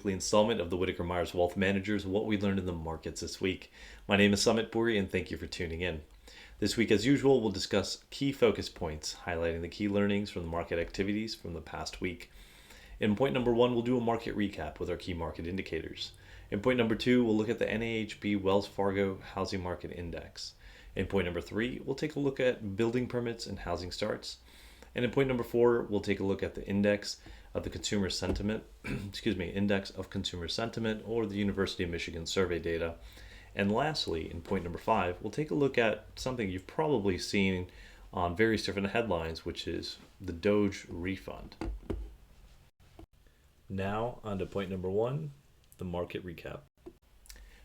weekly installment of the Whitaker-Myers Wealth Managers, what we learned in the markets this week. My name is Summit Puri, and thank you for tuning in. This week, as usual, we'll discuss key focus points, highlighting the key learnings from the market activities from the past week. In point number 1, we'll do a market recap with our key market indicators. In point number 2, we'll look at the NAHB Wells Fargo Housing Market Index. In point number 3, we'll take a look at building permits and housing starts. And in point number 4, we'll take a look at the index of the consumer sentiment, index of consumer sentiment, or the University of Michigan survey data. And lastly, in point number 5, we'll take a look at something you've probably seen on various different headlines, which is the Doge refund. Now, on to point number 1, the market recap.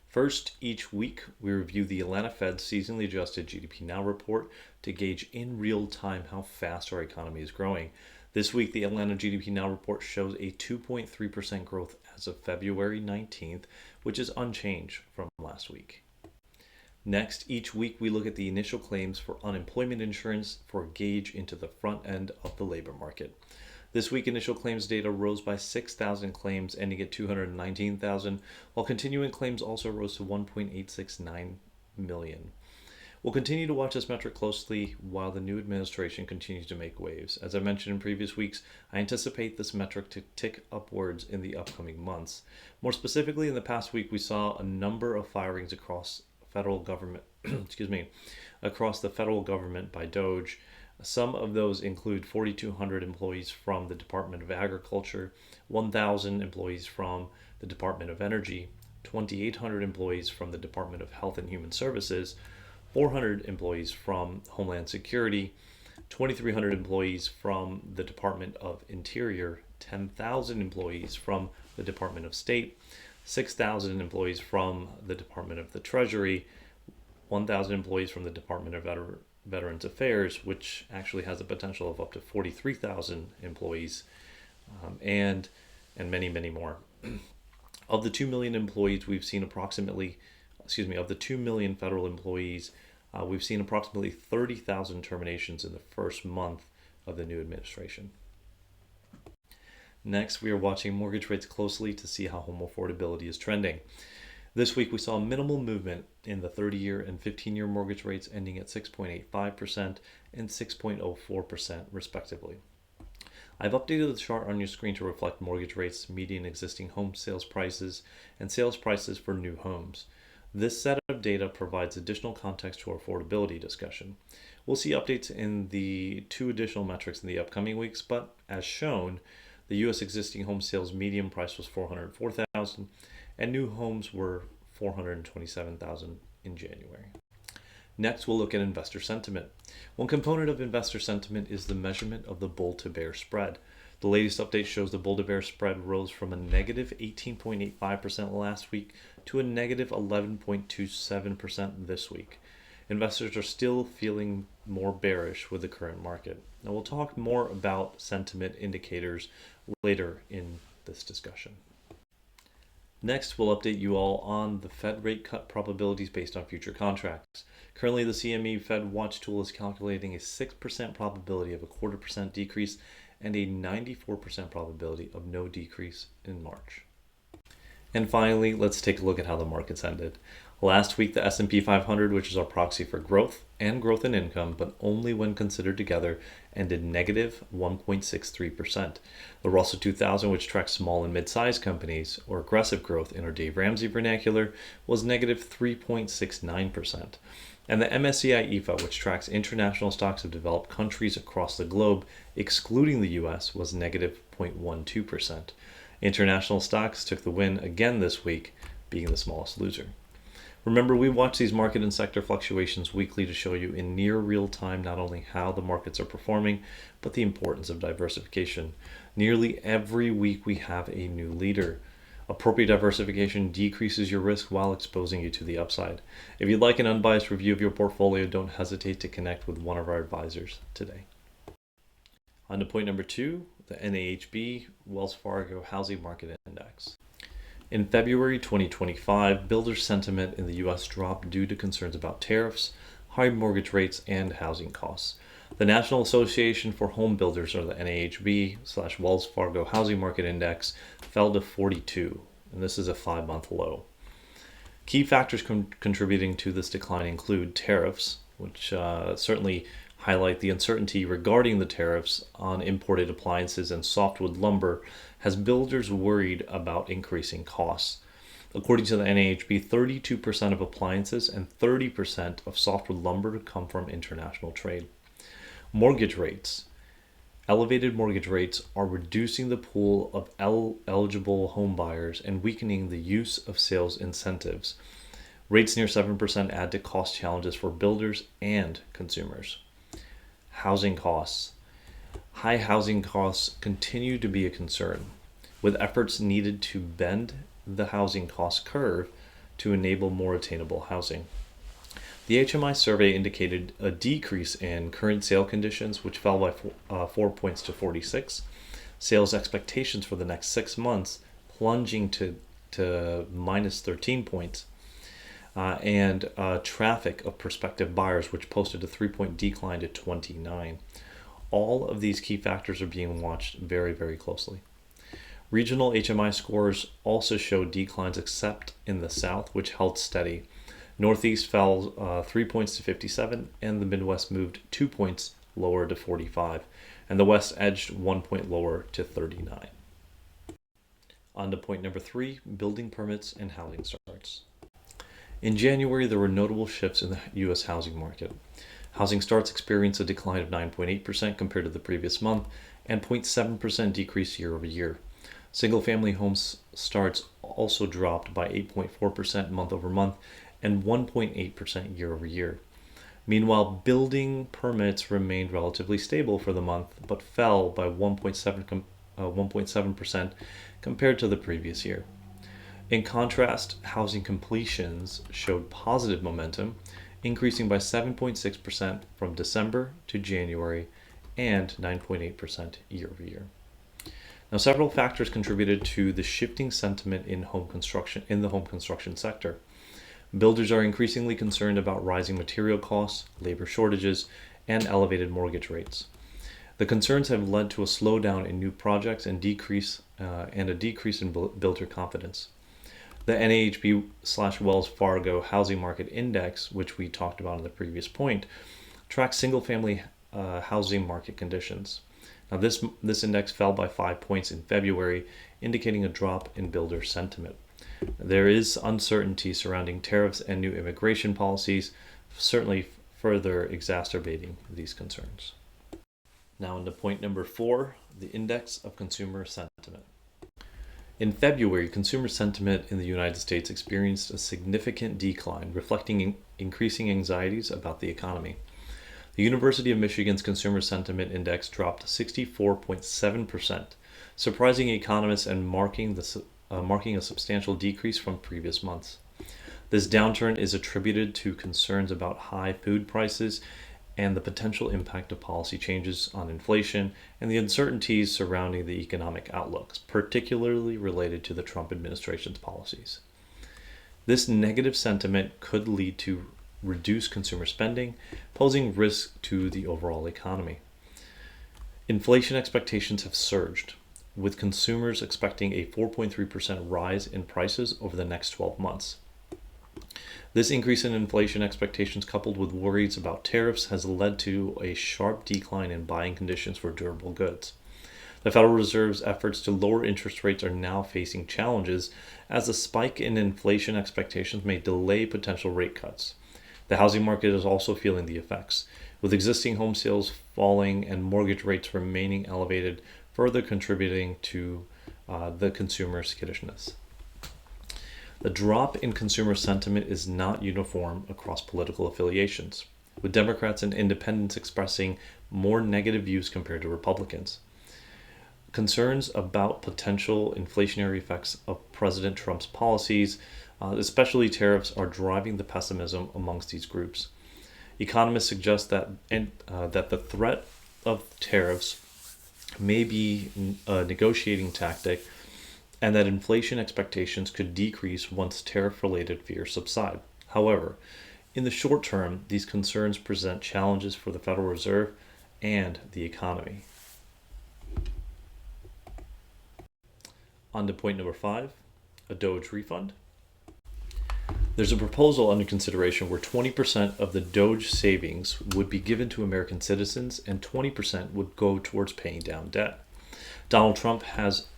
First, each week, we review the Atlanta Fed's seasonally adjusted GDP Now report to gauge in real time how fast our economy is growing. This week, the Atlanta GDP Now report shows a 2.3% growth as of February 19th, which is unchanged from last week. Next, each week, we look at the initial claims for unemployment insurance for a gauge into the front end of the labor market. This week, initial claims data rose by 6,000 claims, ending at 219,000, while continuing claims also rose to 1.869 million. We'll continue to watch this metric closely while the new administration continues to make waves. As I mentioned in previous weeks, I anticipate this metric to tick upwards in the upcoming months. More specifically, in the past week, we saw a number of firings across federal government, across the federal government by Doge. Some of those include 4,200 employees from the Department of Agriculture, 1,000 employees from the Department of Energy, 2,800 employees from the Department of Health and Human Services, 400 employees from Homeland Security, 2,300 employees from the Department of Interior, 10,000 employees from the Department of State, 6,000 employees from the Department of the Treasury, 1,000 employees from the Department of Veterans Affairs, which actually has a potential of up to 43,000 employees, and many, many more. Of the 2 million employees, we've seen of the 2 million federal employees, we've seen approximately 30,000 terminations in the first month of the new administration. Next, we are watching mortgage rates closely to see how home affordability is trending. This week, we saw minimal movement in the 30-year and 15-year mortgage rates, ending at 6.85% and 6.04% respectively. I've updated the chart on your screen to reflect mortgage rates, median existing home sales prices, and sales prices for new homes. This set of data provides additional context to our affordability discussion. We'll see updates in the 2 additional metrics in the upcoming weeks, but as shown, the U.S. existing home sales median price was $404,000, and new homes were $427,000 in January. Next, we'll look at investor sentiment. One component of investor sentiment is the measurement of the bull to bear spread. The latest update shows the bull to bear spread rose from a negative 18.85% last week to a negative 11.27% this week. Investors are still feeling more bearish with the current market. Now, we'll talk more about sentiment indicators later in this discussion. Next, we'll update you all on the Fed rate cut probabilities based on future contracts. Currently, the CME Fed Watch tool is calculating a 6% probability of a 0.25% decrease and a 94% probability of no decrease in March. And finally, let's take a look at how the markets ended. Last week, the S&P 500, which is our proxy for growth and growth in income, but only when considered together, ended negative 1.63%. The Russell 2000, which tracks small and mid-sized companies, or aggressive growth in our Dave Ramsey vernacular, was negative 3.69%. And the MSCI EAFE, which tracks international stocks of developed countries across the globe, excluding the US, was negative 0.12%. International stocks took the win again this week, being the smallest loser. Remember, we watch these market and sector fluctuations weekly to show you in near real time not only how the markets are performing, but the importance of diversification. Nearly every week we have a new leader. Appropriate diversification decreases your risk while exposing you to the upside. If you'd like an unbiased review of your portfolio, don't hesitate to connect with one of our advisors today. On to point number 2, the NAHB Wells Fargo Housing Market Index. In February 2025, builder sentiment in the U.S. dropped due to concerns about tariffs, high mortgage rates, and housing costs. The National Association for Home Builders, or the NAHB/Wells Fargo Housing Market Index, fell to 42, and this is a 5-month low. Key factors contributing to this decline include tariffs, which certainly highlight the uncertainty regarding the tariffs on imported appliances and softwood lumber has builders worried about increasing costs. According to the NAHB, 32% of appliances and 30% of softwood lumber come from international trade. Mortgage rates. Elevated mortgage rates are reducing the pool of eligible home buyers and weakening the use of sales incentives. Rates near 7% add to cost challenges for builders and consumers. Housing costs. High housing costs continue to be a concern, with efforts needed to bend the housing cost curve to enable more attainable housing. The HMI survey indicated a decrease in current sale conditions, which fell by 4 points to 46. Sales expectations for the next 6 months plunging to minus 13 points. And traffic of prospective buyers, which posted a 3-point decline to 29. All of these key factors are being watched very, very closely. Regional HMI scores also showed declines except in the South, which held steady. Northeast fell 3 points to 57, and the Midwest moved 2 points lower to 45, and the West edged 1 point lower to 39. On to point number 3, building permits and housing starts. In January, there were notable shifts in the U.S. housing market. Housing starts experienced a decline of 9.8% compared to the previous month and 0.7% decrease year over year. Single-family homes starts also dropped by 8.4% month over month and 1.8% year over year. Meanwhile, building permits remained relatively stable for the month but fell by 1.7% compared to the previous year. In contrast, housing completions showed positive momentum, increasing by 7.6% from December to January and 9.8% year over year. Now, several factors contributed to the shifting sentiment in the home construction sector. Builders are increasingly concerned about rising material costs, labor shortages, and elevated mortgage rates. The concerns have led to a slowdown in new projects and a decrease in builder confidence. The NAHB/Wells Fargo Housing Market Index, which we talked about in the previous point, tracks single-family housing market conditions. Now, this index fell by 5 points in February, indicating a drop in builder sentiment. There is uncertainty surrounding tariffs and new immigration policies, certainly further exacerbating these concerns. Now, into point number 4, the index of consumer sentiment. In February, consumer sentiment in the United States experienced a significant decline, reflecting increasing anxieties about the economy. The University of Michigan's Consumer Sentiment Index dropped 64.7%, surprising economists and marking a substantial decrease from previous months. This downturn is attributed to concerns about high food prices and the potential impact of policy changes on inflation and the uncertainties surrounding the economic outlooks, particularly related to the Trump administration's policies. This negative sentiment could lead to reduced consumer spending, posing risk to the overall economy. Inflation expectations have surged, with consumers expecting a 4.3% rise in prices over the next 12 months. This increase in inflation expectations, coupled with worries about tariffs, has led to a sharp decline in buying conditions for durable goods. The Federal Reserve's efforts to lower interest rates are now facing challenges, as a spike in inflation expectations may delay potential rate cuts. The housing market is also feeling the effects, with existing home sales falling and mortgage rates remaining elevated, further contributing to the consumer skittishness. The drop in consumer sentiment is not uniform across political affiliations, with Democrats and independents expressing more negative views compared to Republicans. Concerns about potential inflationary effects of President Trump's policies, especially tariffs, are driving the pessimism amongst these groups. Economists suggest that the threat of tariffs may be a negotiating tactic, and that inflation expectations could decrease once tariff-related fears subside. However, in the short term, these concerns present challenges for the Federal Reserve and the economy. On to point number 5, A Doge refund? There's a proposal under consideration where 20% of the Doge savings would be given to American citizens and 20% would go towards paying down debt. Donald Trump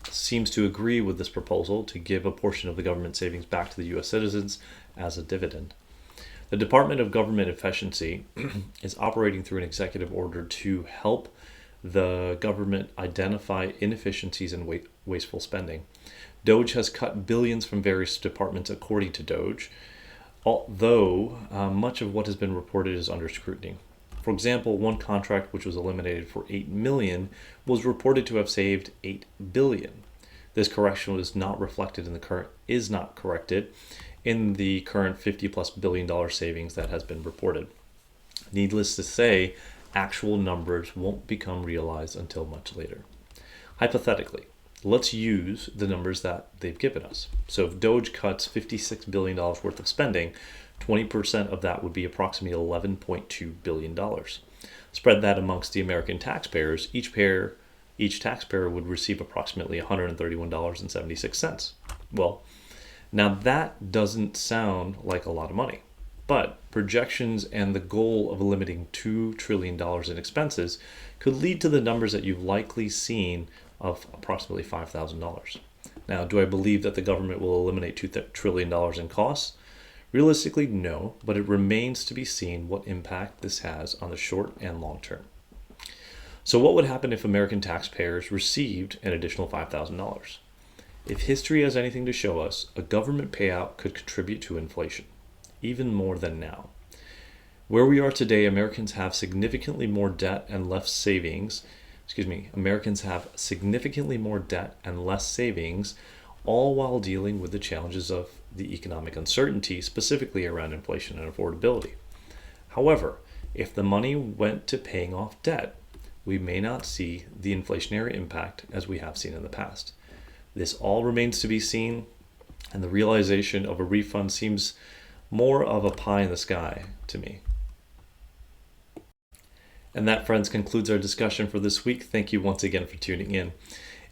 seems to agree with this proposal to give a portion of the government savings back to the U.S. citizens as a dividend. The Department of Government Efficiency is operating through an executive order to help the government identify inefficiencies and wasteful spending. Doge has cut billions from various departments according to Doge, although much of what has been reported is under scrutiny. For example, one contract which was eliminated for $8 million was reported to have saved $8 billion. This correction is not corrected in the current $50+ billion savings that has been reported. Needless to say, actual numbers won't become realized until much later. Hypothetically, let's use the numbers that they've given us. So if Doge cuts $56 billion worth of spending, 20% of that would be approximately $11.2 billion. Spread that amongst the American taxpayers, each taxpayer would receive approximately $131.76. Well, now that doesn't sound like a lot of money, but projections and the goal of eliminating $2 trillion in expenses could lead to the numbers that you've likely seen of approximately $5,000. Now, do I believe that the government will eliminate $2 trillion in costs? Realistically, no, but it remains to be seen what impact this has on the short and long term. So what would happen if American taxpayers received an additional $5,000? If history has anything to show us, a government payout could contribute to inflation, even more than now. Where we are today, Americans have significantly more debt and less savings, all while dealing with the challenges of the economic uncertainty, specifically around inflation and affordability. However, if the money went to paying off debt, we may not see the inflationary impact as we have seen in the past. This all remains to be seen, and the realization of a refund seems more of a pie in the sky to me. And that, friends, concludes our discussion for this week. Thank you once again for tuning in.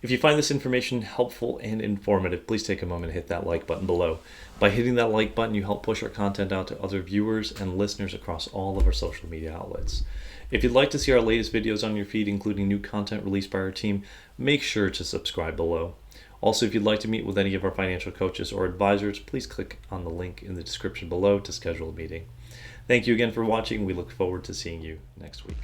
If you find this information helpful and informative, please take a moment and hit that like button below. By hitting that like button, you help push our content out to other viewers and listeners across all of our social media outlets. If you'd like to see our latest videos on your feed, including new content released by our team, make sure to subscribe below. Also, if you'd like to meet with any of our financial coaches or advisors, please click on the link in the description below to schedule a meeting. Thank you again for watching. We look forward to seeing you next week.